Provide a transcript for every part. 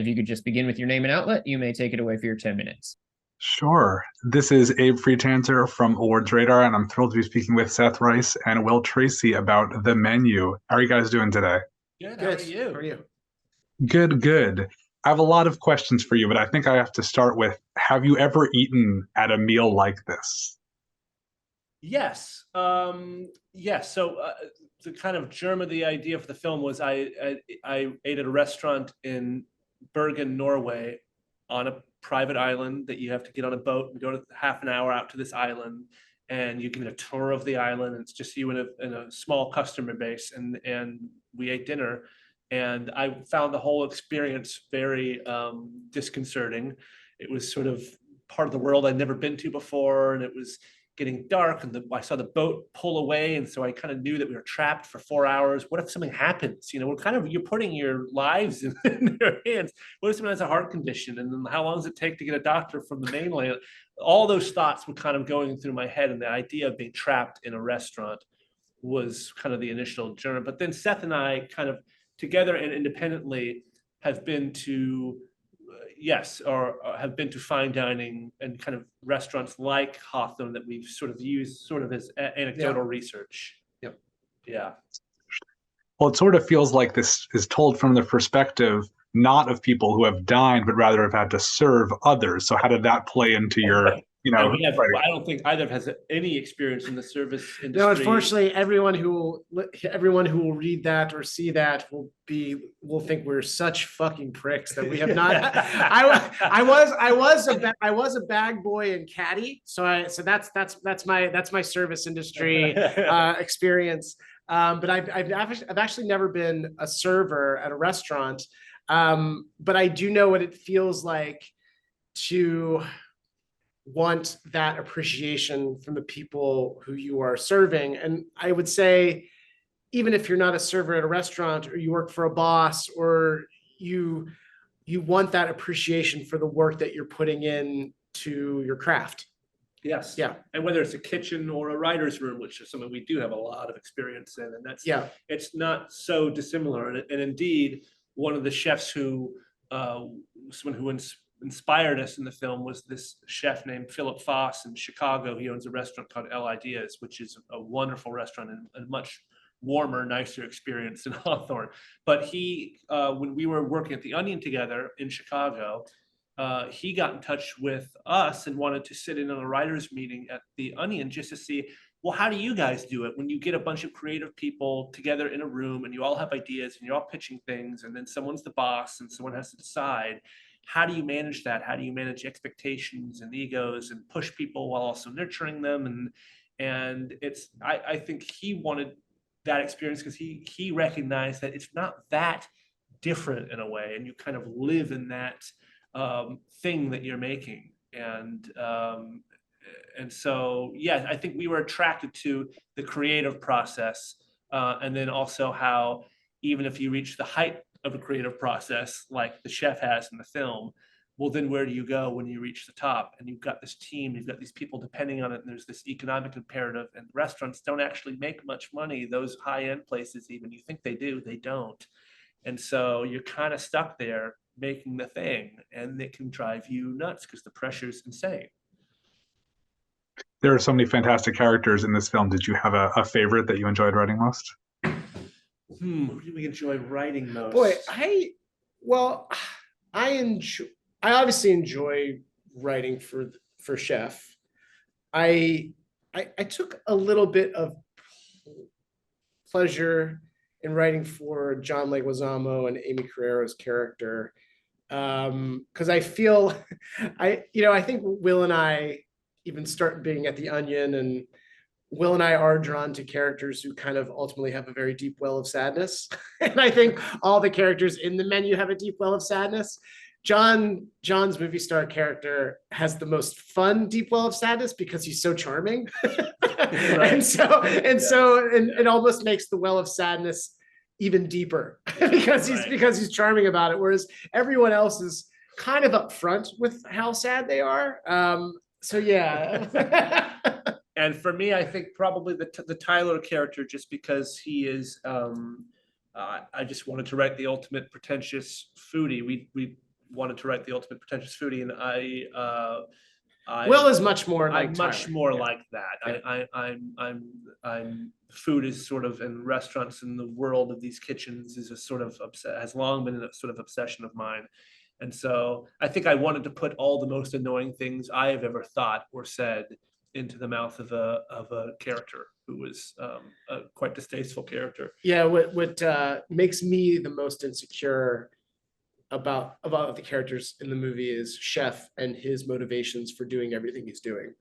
If you could just begin with your name and outlet, you may take it away for your 10 minutes. Sure. This is Abe Friedtanzer from Awards Radar, and I'm thrilled to be speaking with Seth Reiss and Will Tracy about The Menu. How are you guys doing today? Good. How are you? How are you? Good, good. I have a lot of questions for you, but I think I have to start with, have you ever eaten at a meal like this? Yes. Yes. So the kind of germ of the idea for the film was I ate at a restaurant in Bergen, Norway, on a private island that you have to get on a boat and go to half an hour out to this island, and you get a tour of the island. It's just you in a small customer base, and we ate dinner, and I found the whole experience very disconcerting. It was sort of part of the world I'd never been to before, and it was getting dark, and I saw the boat pull away, and so I kind of knew that we were trapped for 4 hours. What if something happens? You're putting your lives in their hands. What if someone has a heart condition, and then how long does it take to get a doctor from the mainland? All those thoughts were kind of going through my head, and the idea of being trapped in a restaurant was kind of the initial germ. But then Seth and I kind of together and independently have been to or have been to fine dining and kind of restaurants like Hawthorne that we've sort of used sort of as anecdotal research. Yep. Yeah. Well, it sort of feels like this is told from the perspective not of people who have dined, but rather have had to serve others. So how did that play into your, I don't think either has any experience in the service industry. No, unfortunately, everyone who will read that or see that will think we're such fucking pricks that we have not. I was a bag boy and caddy, so that's my service industry experience. But I've actually never been a server at a restaurant. But I do know what it feels like to want that appreciation from the people who you are serving. And I would say, even if you're not a server at a restaurant, or you work for a boss, or you want that appreciation for the work that you're putting in to your craft. Yes. Yeah. And whether it's a kitchen or a writer's room, which is something we do have a lot of experience in, and it's not so dissimilar. And indeed, one of the chefs who someone who inspired us in the film was this chef named Philip Foss in Chicago. He owns a restaurant called El Ideas, which is a wonderful restaurant and a much warmer, nicer experience than Hawthorne. But he, when we were working at the Onion together in Chicago, he got in touch with us and wanted to sit in on a writer's meeting at the Onion just to see, well, how do you guys do it when you get a bunch of creative people together in a room and you all have ideas and you're all pitching things, and then someone's the boss and someone has to decide? How do you manage that? How do you manage expectations and egos and push people while also nurturing them? And I think he wanted that experience because he recognized that it's not that different in a way, and you kind of live in that thing that you're making. And so, yeah, I think we were attracted to the creative process, and then also how even if you reach the height of a creative process like the chef has in the film, well, then where do you go when you reach the top? And you've got this team, you've got these people depending on it, and there's this economic imperative, and restaurants don't actually make much money. Those high-end places, even, you think they do, they don't. And so you're kind of stuck there making the thing, and it can drive you nuts because the pressure's insane. There are so many fantastic characters in this film. Did you have a favorite that you enjoyed writing most? Who do we enjoy writing most? Boy, I obviously enjoy writing for Chef. I took a little bit of pleasure in writing for John Leguizamo and Amy Carrero's character, because I feel I think Will and I even start being at the Onion, and Will and I are drawn to characters who kind of ultimately have a very deep well of sadness. And I think all the characters in The Menu have a deep well of sadness. John's movie star character has the most fun deep well of sadness because he's so charming. Right. and so it almost makes the well of sadness even deeper because he's charming about it. Whereas everyone else is kind of upfront with how sad they are. So yeah. And for me, I think probably the Tyler character, just because he is, I just wanted to write the ultimate pretentious foodie. wanted to write The Ultimate Pretentious Foodie, and Will is much more like I'm much Tyler. more Yeah. like that. I'm food is sort of in restaurants in the world of these kitchens is a sort of has long been a sort of obsession of mine. And so I think I wanted to put all the most annoying things I have ever thought or said into the mouth of a character who was a quite distasteful character. Yeah, what makes me the most insecure about the characters in the movie is Chef and his motivations for doing everything he's doing.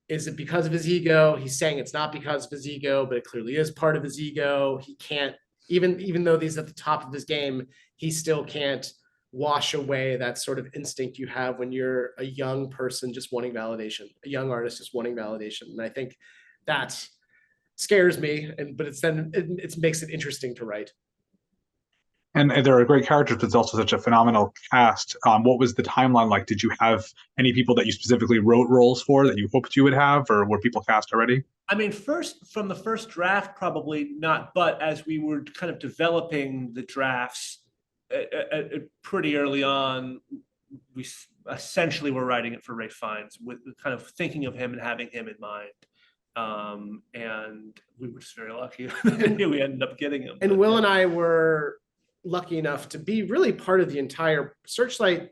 Is it because of his ego? He's saying it's not because of his ego, but it clearly is part of his ego. He can't, even though he's at the top of his game, he still can't wash away that sort of instinct you have when you're a young person just wanting validation, a young artist just wanting validation. And I think that scares me, but it makes it interesting to write. And there are great characters, but it's also such a phenomenal cast. What was the timeline like? Did you have any people that you specifically wrote roles for that you hoped you would have, or were people cast already? I mean, from the first draft, probably not, but as we were kind of developing the drafts pretty early on, we essentially were writing it for Ralph Fiennes, with kind of thinking of him and having him in mind. And we were just very lucky we ended up getting him. And Will and I were lucky enough to be really part of the entire Searchlight.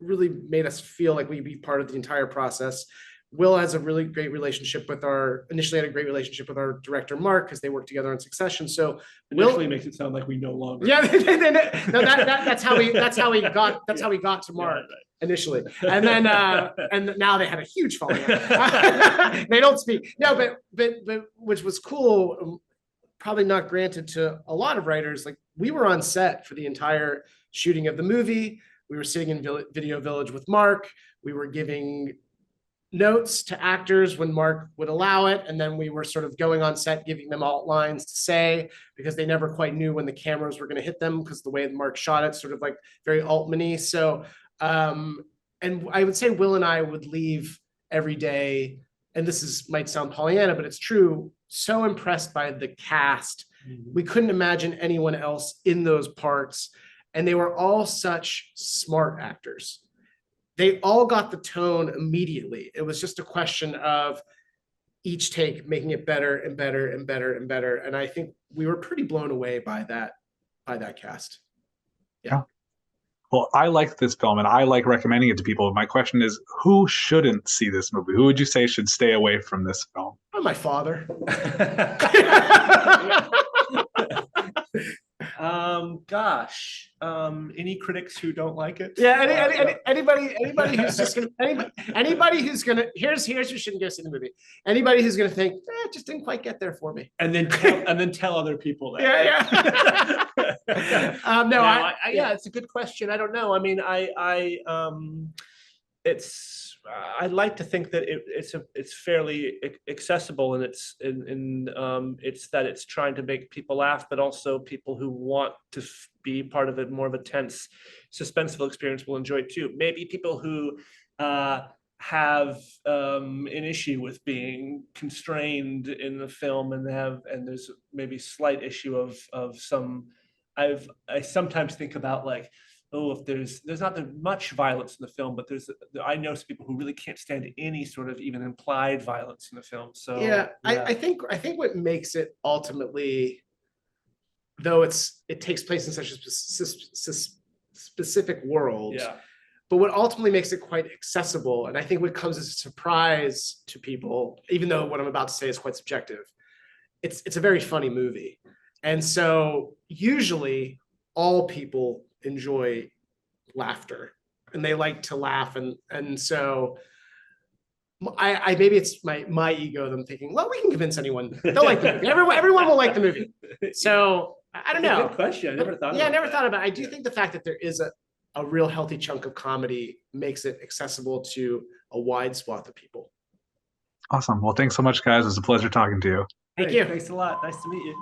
Really made us feel like we'd be part of the entire process. Will has a really great relationship with initially had a great relationship with our director Mark, because they worked together on Succession. So initially makes it sound like we no longer. Yeah, no, that's how we got to Mark. Right. Initially, and then and now they had a huge falling out. They don't speak. No, but which was cool. Probably not granted to a lot of writers. Like, we were on set for the entire shooting of the movie. We were sitting in Video Village with Mark. We were giving notes to actors when Mark would allow it, and then we were sort of going on set giving them outlines to say, because they never quite knew when the cameras were going to hit them, because the way that Mark shot it, sort of like very Altman-y. So and I would say Will and I would leave every day, and might sound Pollyanna, but it's true, so impressed by the cast. Mm-hmm. We couldn't imagine anyone else in those parts, and they were all such smart actors. They all got the tone immediately. It was just a question of each take making it better and better and better and better. And I think we were pretty blown away by that cast. Yeah. Well, I like this film and I like recommending it to people. My question is, who shouldn't see this movie? Who would you say should stay away from this film? Oh, my father. Gosh, any critics who don't like it? Yeah, anybody who's just gonna anybody who's gonna here's who shouldn't go see the movie. Anybody who's gonna think it just didn't quite get there for me, and then tell other people that. Yeah. It's a good question. I don't know. I mean, I'd like to think that it's fairly accessible, and it's that it's trying to make people laugh, but also people who want to be part of it, more of a tense, suspenseful experience will enjoy it too. Maybe people who have an issue with being constrained in the film and there's maybe slight issue of some. I sometimes think about, like, if there's not that much violence in the film, but I know some people who really can't stand any sort of even implied violence in the film. So yeah. I think what makes it ultimately, though it takes place in such a specific world, but what ultimately makes it quite accessible, and I think what comes as a surprise to people, even though what I'm about to say is quite subjective, it's a very funny movie. And so usually all people enjoy laughter and they like to laugh. And so I maybe it's my ego, them thinking, well, we can convince anyone. They'll like the movie. Everyone will like the movie. So I don't know. Good question. I never thought about it. I do think the fact that there is a real healthy chunk of comedy makes it accessible to a wide swath of people. Awesome. Well, thanks so much, guys. It was a pleasure talking to you. Thank you. Thanks a lot. Nice to meet you.